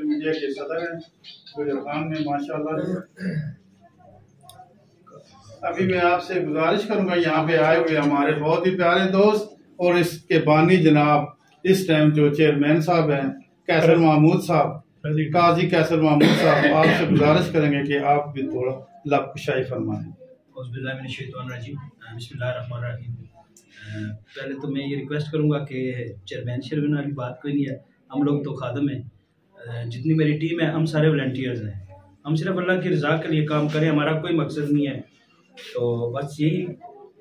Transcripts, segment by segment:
Media के सदर हैं गुजर खान में माशाल्लाह। अभी मैं आपसे गुजारिश करूंगा, यहाँ पे आए हुए हमारे बहुत ही प्यारे दोस्त और इसके बानी जनाब इस टाइम जो चेयरमैन साहब हैं कैसर महमूद साहब, काजी कैसर महमूद साहब, आपसे गुजारिश करेंगे कि आप भी थोड़ा लबकुशाई फरमाएं। पहले तो मैं ये रिक्वेस्ट करूँगा कि चेयरमैन शेरमैन वाली बात कोई नहीं है, हम लोग तो खादम हैं। जितनी मेरी टीम है हम सारे वॉलंटियर्स हैं, हम सिर्फ अल्लाह की रज़ा के लिए काम करें, हमारा कोई मकसद नहीं है। तो बस यही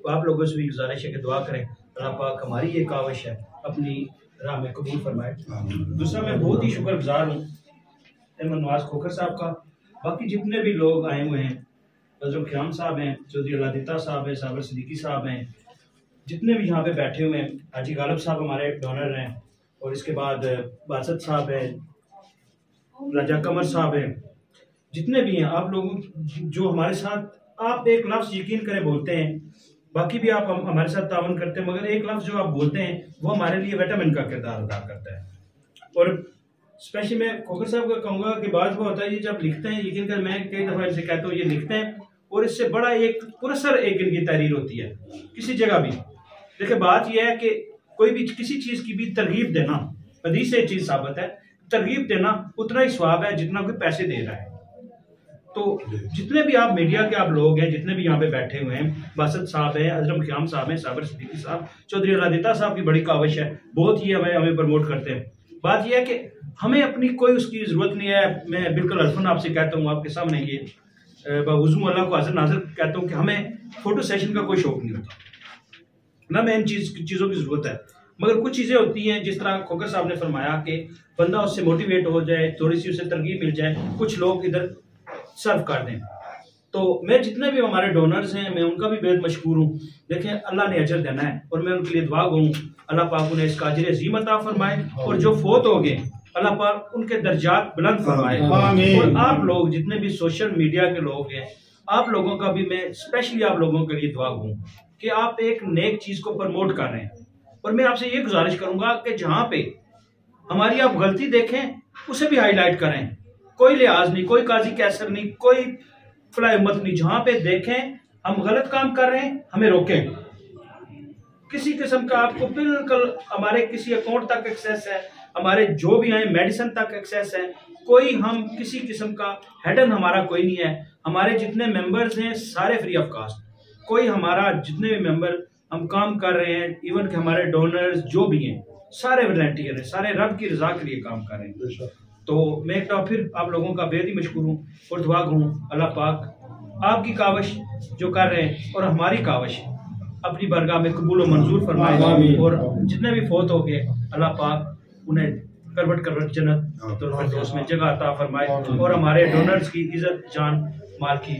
आप लोगों से भी गुजारिश है कि दुआ करें, अल्लाह पाक हमारी ये काविश है अपनी राह में कबूल फरमाए। दूसरा मैं बहुत ही शुक्रगुजार हूँ अहमद नवाज खोखर साहब का, बाकी जितने भी लोग आए हुए हैं, अजरम ख़याम साहब हैं, चौधरी अलादिता साहब हैं, साबर सिद्दीकी साहब हैं, जितने भी यहाँ पे बैठे हुए हैं, हाजी गालिब साहब हमारे डोनर हैं, और इसके बाद बासत साहब हैं, राजा कमर साहब हैं, जितने भी हैं आप लोग जो हमारे साथ, आप एक लफ्ज़ यकीन करें बोलते हैं, बाकी भी आप हमारे साथ तावन करते हैं, मगर एक लफ्ज़ जो आप बोलते हैं वो हमारे लिए विटामिन का किरदार अदा करता है। और स्पेशली मैं खोखर साहब का कहूँगा कि बात वो होता है ये जब लिखते हैं, यकीन कर मैं कई दफ़ा इनसे कहता हूँ ये लिखते हैं और इससे बड़ा एक पुरसर एक इनकी तहरीर होती है किसी जगह भी। देखिए बात यह है कि कोई भी किसी चीज़ की भी तरगीब देना, हदीस से चीज़ साबित है, तरगीब देना उतना ही स्वाब है जितना कोई पैसे दे रहा है। तो जितने भी आप मीडिया के आप लोग हैं, जितने भी यहाँ पे बैठे हुए हैं, बासत साहब हैं, अजरम ख़याम साहब हैं, साबर सिद्दीकी साहब, चौधरी अलादिता साहब की बड़ी काविश है, बहुत ही हमें प्रमोट करते हैं। बात यह है कि हमें अपनी कोई उसकी ज़रूरत नहीं है। मैं बिल्कुल अल्फन आपसे कहता हूँ, आपके सामने ये बावजू अल्लाह को हाज़िर नाज़िर कहता हूँ कि हमें फ़ोटो सेशन का कोई शौक नहीं होता, ना मैं इन चीज़ों की ज़रूरत है, मगर कुछ चीज़ें होती हैं जिस तरह खोखर साहब ने फरमाया कि बंदा उससे मोटिवेट हो जाए, थोड़ी सी उसे तरगीब मिल जाए, कुछ लोग इधर सर्व कर दें। तो मैं जितने भी हमारे डोनर्स हैं मैं उनका भी बेहद मशकूर हूँ। देखें अल्लाह ने अजर देना है और मैं उनके लिए दुआ गो हूँ, अल्लाह पाक उन्हें इसका अजर अज़ीम अता फरमाए और जो फोत हो गए अल्लाह पाक उनके दर्जात बुलंद फरमाए। और आप लोग जितने भी सोशल मीडिया के लोग हैं, आप लोगों का भी मैं स्पेशली आप लोगों के लिए दुआ गो कि आप एक नेक चीज़ को प्रमोट कर रहे हैं। और मैं आपसे ये गुजारिश करूँगा कि जहाँ पे हमारी आप गलती देखें उसे भी हाईलाइट करें, कोई लिहाज नहीं, कोई काजी कैसर नहीं, कोई फलाह उम्मत नहीं, जहाँ पे देखें हम गलत काम कर रहे हैं हमें रोकें। किसी किस्म का आपको बिल्कुल हमारे किसी अकाउंट तक एक्सेस है, हमारे जो भी आए मेडिसिन तक एक्सेस है, कोई हम किसी किस्म का हेडन हमारा कोई नहीं है। हमारे जितने मेंबर्स हैं सारे फ्री ऑफ कास्ट, कोई हमारा जितने भी मेंबर हम काम कर रहे हैं, इवन कि हमारे डोनर्स जो भी हैं सारे वॉलंटियर हैं, सारे रब की रजा के लिए काम कर रहे हैं। तो मैं एक बार फिर आप लोगों का बेहद ही मशकूर हूँ और दुआ हूँ अल्लाह पाक आपकी काविश जो कर रहे हैं और हमारी काविश अपनी बरगाह में कबूल और मंजूर फरमाए। और जितने भी फौत हो गए अल्लाह पाक उन्हें करवट जन्नत तो फिरदौस में जगह अता फरमाए और हमारे डोनर्स की इज्जत जान माल की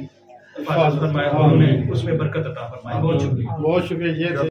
हिफाजत फरमाए और उन्हें उसमें बरकत अता फरमाए। बहुत शुक्रिया।